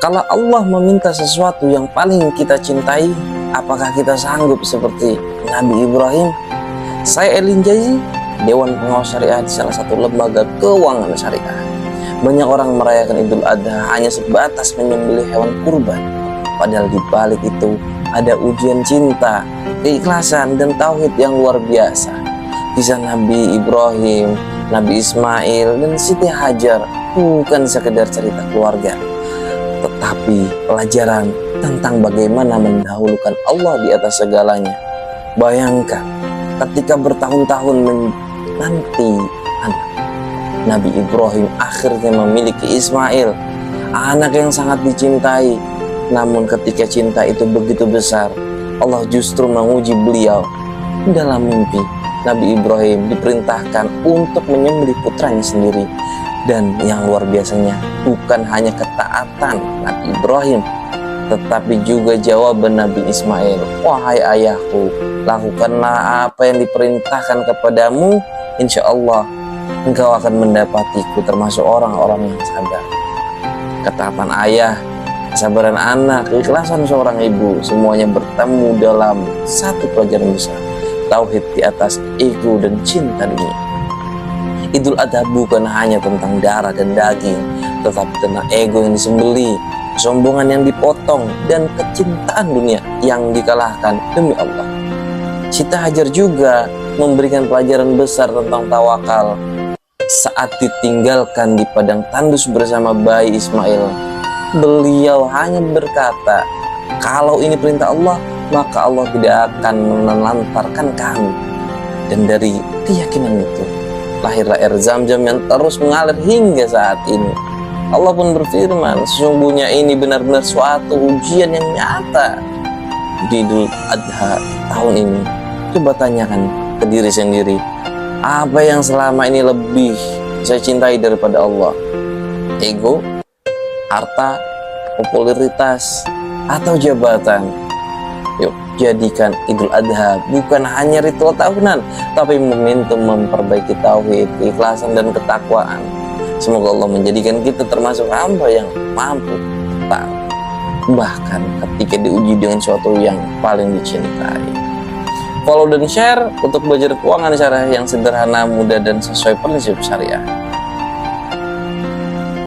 Kalau Allah meminta sesuatu yang paling kita cintai, apakah kita sanggup seperti Nabi Ibrahim? Saya Elin Jazi, Dewan Pengawas Syariah di salah satu lembaga keuangan syariah. Banyak orang merayakan Idul Adha hanya sebatas menyembelih hewan kurban. Padahal di balik itu ada ujian cinta, keikhlasan, dan tauhid yang luar biasa. Kisah Nabi Ibrahim, Nabi Ismail, dan Siti Hajar bukan sekedar cerita keluarga, tetapi pelajaran tentang bagaimana mendahulukan Allah di atas segalanya. Bayangkan ketika bertahun-tahun menanti anak, Nabi Ibrahim akhirnya memiliki Ismail, anak yang sangat dicintai. Namun ketika cinta itu begitu besar, Allah justru menguji beliau. Dalam mimpi, Nabi Ibrahim diperintahkan untuk menyembelih putranya sendiri. Dan yang luar biasanya, bukan hanya ketaatan Nabi Ibrahim, tetapi juga jawaban Nabi Ismail. Wahai ayahku, lakukanlah apa yang diperintahkan kepadamu, insya Allah engkau akan mendapatiku termasuk orang-orang yang sabar. Ketaatan ayah, kesabaran anak, keikhlasan seorang ibu, semuanya bertemu dalam satu pelajaran besar, tauhid di atas ego dan cinta dunia. Idul Adha bukan hanya tentang darah dan daging, tetapi tentang ego yang disembeli, kesombongan yang dipotong, dan kecintaan dunia yang dikalahkan demi Allah. Siti Hajar juga memberikan pelajaran besar tentang tawakal saat ditinggalkan di padang tandus bersama bayi Ismail. Beliau hanya berkata, kalau ini perintah Allah, maka Allah tidak akan menelantarkan kami. Dan dari keyakinan itu lahirlah air Zam-Zam yang terus mengalir hingga saat ini. Allah pun berfirman, sesungguhnya ini benar-benar suatu ujian yang nyata. Di Idul Adha tahun ini, coba tanyakan ke diri sendiri, apa yang selama ini lebih saya cintai daripada Allah? Ego, harta, popularitas, atau jabatan? Yuk, jadikan Idul Adha bukan hanya ritual tahunan, tapi momentum memperbaiki tauhid, keikhlasan, dan ketakwaan. Semoga Allah menjadikan kita termasuk hamba yang mampu taat, bahkan ketika diuji dengan sesuatu yang paling dicintai. Follow dan share untuk belajar keuangan syariah yang sederhana, mudah, dan sesuai prinsip syariah.